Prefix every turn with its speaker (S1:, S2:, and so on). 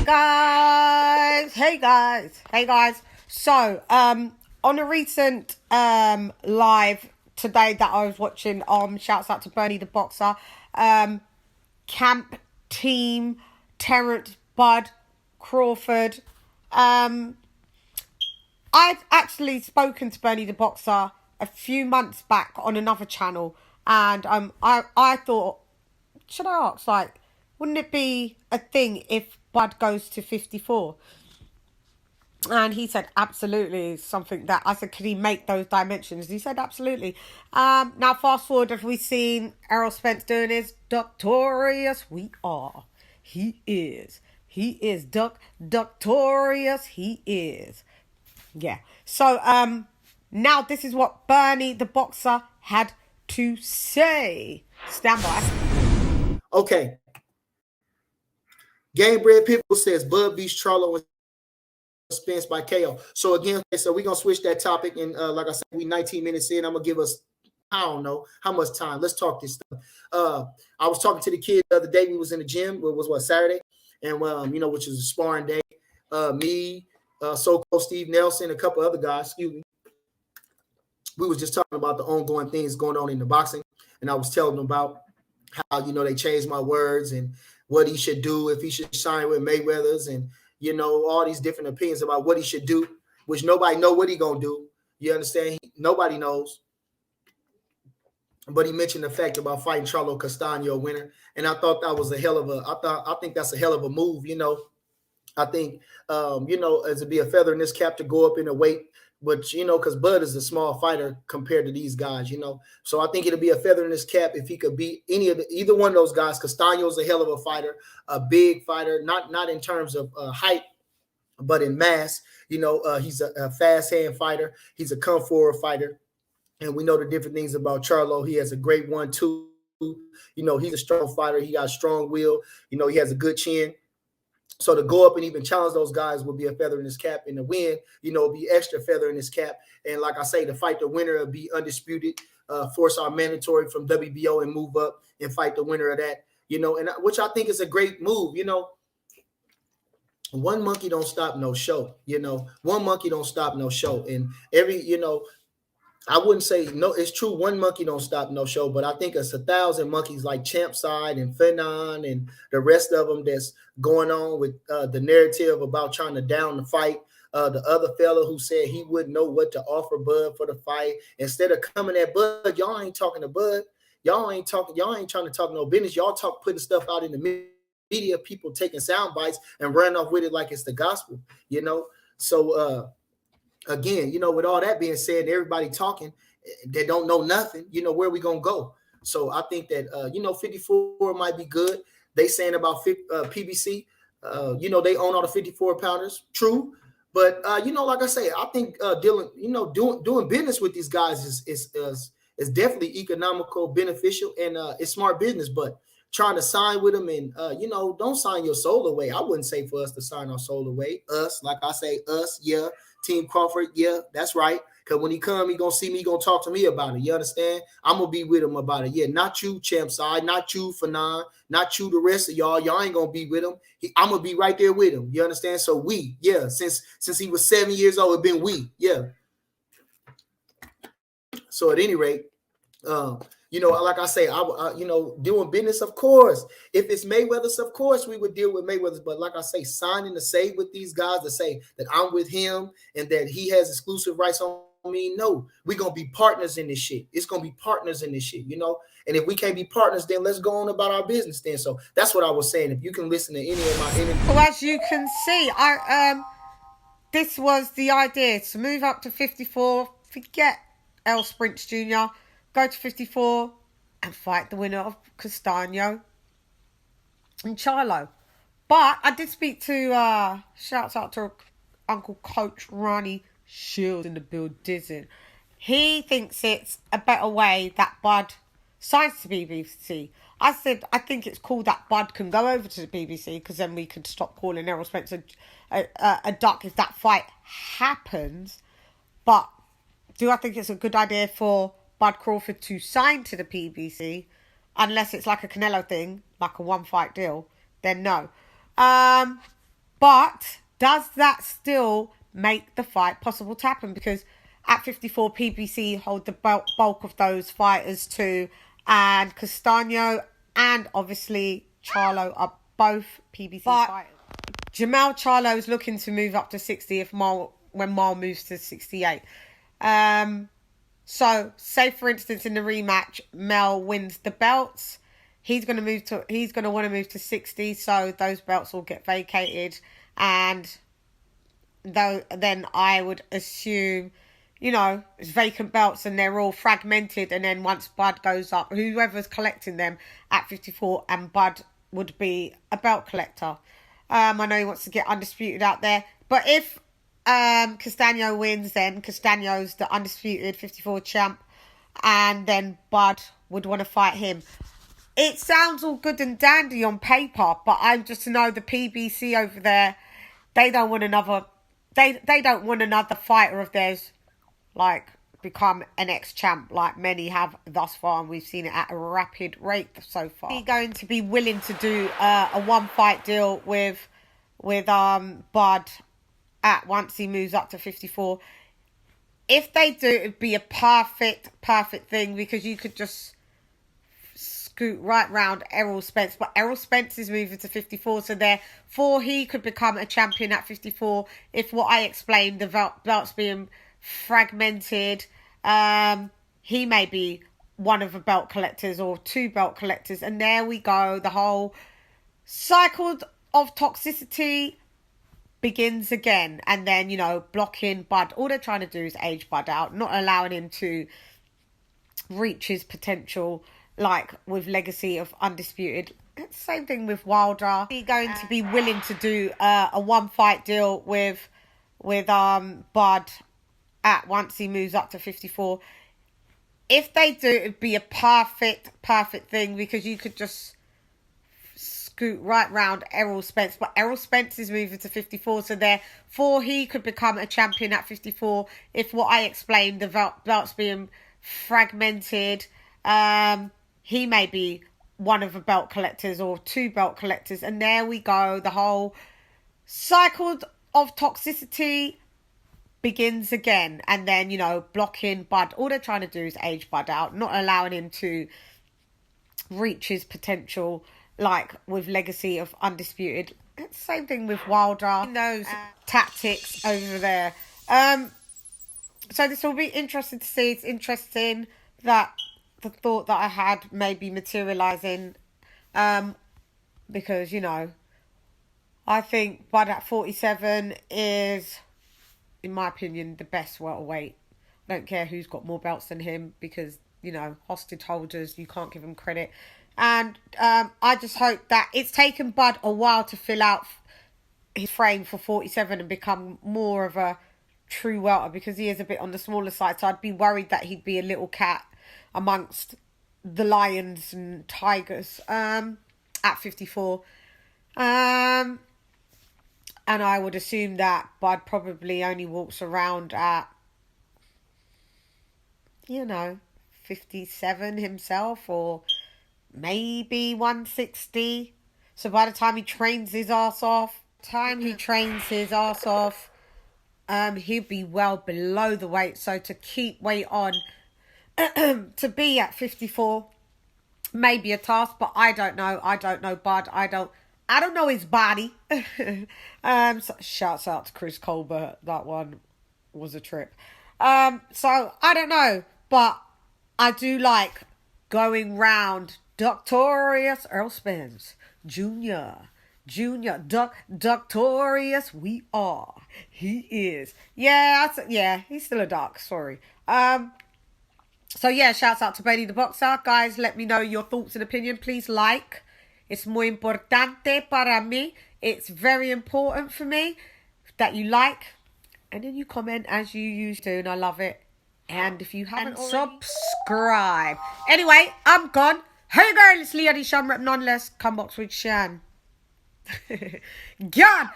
S1: Hey guys. So, on a recent live today that I was watching, shouts out to Bernie the Boxer, camp team, Terence Bud Crawford. I'd actually spoken to Bernie the Boxer a few months back on another channel, and I thought, should I ask, like, wouldn't it be a thing if Bud goes to 54? And he said, absolutely, something that I said, could he make those dimensions? He said, absolutely. Now, fast forward, have we seen Errol Spence doing his Doctorious? We are. He is. He is Doctorious. He is. Yeah. So, now this is what Bernie the Boxer had to say. Stand by.
S2: Okay. Game Bread People says Bud beats CHARLO and Spence by KO. So again, so we're gonna switch that topic, and like I said, we 19 minutes in. I'm gonna give us, I don't know how much time. Let's talk this stuff. I was talking to the kid the other day. We was in the gym. It was what, Saturday, and which is a sparring day. Me, so-called Steve Nelson, a couple other guys. Excuse me. We was just talking about the ongoing things going on in the boxing, and I was telling them about how they changed my words and what he should do, if he should sign with Mayweather's, and all these different opinions about what he should do, which nobody know what he gonna do. You understand? Nobody knows. But he mentioned the fact about fighting CHARLO CASTAñO winner, and I thought that was I think that's a hell of a move. I think as to be a feather in this cap to go up in a weight, but because Bud is a small fighter compared to these guys, so I think it'll be a feather in his cap if he could beat either one of those guys. Castaño's a hell of a fighter, a big fighter, not in terms of height, but in mass. He's a fast hand fighter. He's a come forward fighter, and we know the different things about CHARLO. He has a great 1-2. He's a strong fighter. He got a strong will. He has a good chin. So to go up and even challenge those guys would be a feather in his cap. And the win, be extra feather in his cap. And like I say, to fight the winner will be undisputed, force our mandatory from WBO and move up and fight the winner of that, and which I think is a great move. One monkey don't stop no show. One monkey don't stop no show. And I wouldn't say no, it's true. One monkey don't stop no show, but I think it's 1,000 monkeys like Champside and Phenon and the rest of them that's going on with the narrative about trying to down the fight. The other fella who said he wouldn't know what to offer Bud for the fight. Instead of coming at Bud, y'all ain't talking to Bud. Y'all ain't trying to talk no business. Y'all putting stuff out in the media, people taking sound bites and running off with it like it's the gospel, So again, with all that being said, and everybody talking, they don't know nothing, where we going to go. So I think that, 54 might be good. They saying about PBC, they own all the 54 pounders. True. But, like I say, I think doing business with these guys is definitely economical, beneficial, and it's smart business. But trying to sign with them and, don't sign your soul away. I wouldn't say for us to sign our soul away. Us, like I say, us, yeah. Team Crawford, yeah, that's right. Because when he come, he going to see me, he going to talk to me about it. You understand? I'm going to be with him about it. Yeah, not you, Champside, not you, Fanon, not you, the rest of y'all. Y'all ain't going to be with him. I'm going to be right there with him. You understand? So we, yeah, since he was 7 years old, it's been we, yeah. So at any rate, like I say, doing business, of course. If it's Mayweather's, of course, we would deal with Mayweather's. But like I say, signing to say with these guys to say that I'm with him and that he has exclusive rights on me, no, we're going to be partners in this shit. It's going to be partners in this shit, And if we can't be partners, then let's go on about our business then. So that's what I was saying. If you can listen to any of my interviews.
S1: Well, as you can see, this was the idea, to move up to 54, forget Errol Spence Jr., go to 54 and fight the winner of Castaño and CHARLO. But I did speak to, shouts out to Uncle Coach Ronnie Shields in the building. He thinks it's a better way that Bud signs to BBC. I said, I think it's cool that Bud can go over to the BBC, because then we can stop calling Errol Spence a duck if that fight happens. But do I think it's a good idea for Bud Crawford to sign to the PBC, unless it's like a Canelo thing, like a one-fight deal? Then no. But does that still make the fight possible to happen? Because at 54, PBC hold the bulk of those fighters too. And Castaño and obviously CHARLO are both PBC fighters. Jamal Charlo is looking to move up to 60 when Mal moves to 68. So, say for instance in the rematch, Mel wins the belts. He's gonna want to move to 60, so those belts will get vacated, and then I would assume, you know, it's vacant belts and they're all fragmented, and then once Bud goes up, whoever's collecting them at 54, and Bud would be a belt collector. I know he wants to get undisputed out there, but if Castaño wins, then Castaño's the undisputed 54 champ, and then Bud would want to fight him. It sounds all good and dandy on paper, but I'm just to know the PBC over there, they don't want another. They don't want another fighter of theirs like become an ex-champ like many have thus far, and we've seen it at a rapid rate so far. He's going to be willing to do a one-fight deal with Bud at once he moves up to 54. If they do, it'd be a perfect thing, because you could just scoot right round Errol Spence. But Errol Spence is moving to 54, so therefore he could become a champion at 54 if what I explained, the belts being fragmented, he may be one of the belt collectors or two belt collectors, and there we go. The whole cycle of toxicity begins again, and then, you know, blocking Bud. All they're trying to do is age Bud out, not allowing him to reach his potential, like with Legacy of Undisputed. Same thing with Wilder. He's going to be willing to do a one-fight deal with Bud at once he moves up to 54. If they do, it'd be a perfect thing, because you could just scoot right round Errol Spence. But Errol Spence is moving to 54, so therefore he could become a champion at 54 if what I explained, the belts being fragmented, he may be one of the belt collectors or two belt collectors, and there we go. The whole cycle of toxicity begins again, and then, you know, blocking Bud. All they're trying to do is age Bud out, not allowing him to reach his potential, like with Legacy of Undisputed. Same thing with Wilder. Those tactics over there. So this will be interesting to see. It's interesting that the thought that I had may be materialising, because, you know, I think Bud at 47 is, in my opinion, the best welterweight. I don't care who's got more belts than him, because, you know, hostage holders, you can't give them credit. And I just hope that it's taken Bud a while to fill out his frame for 47 and become more of a true welter, because he is a bit on the smaller side. So I'd be worried that he'd be a little cat amongst the lions and tigers at 54. And I would assume that Bud probably only walks around at, you know, 57 himself, or maybe 160. So by the time he trains his ass off, he'll be well below the weight. So to keep weight on to be at 54 may be a task, but I don't know. I don't know Bud. I don't know his body. So shouts out to Chris Colbert. That one was a trip. So I don't know, but I do like going round Doctorious Earl Spence Jr. Doctorious we are. He is. Yeah, he's still a doc. Sorry. So yeah, shouts out to Benny the Boxer. Guys, let me know your thoughts and opinion. Please like. It's muy importante para mí. It's very important for me that you like, and then you comment as you used to, and I love it. And if you haven't subscribed. Anyway, I'm gone. Hey girl, it's LadyChann, rep nonetheless. Come box with Shan. Gone.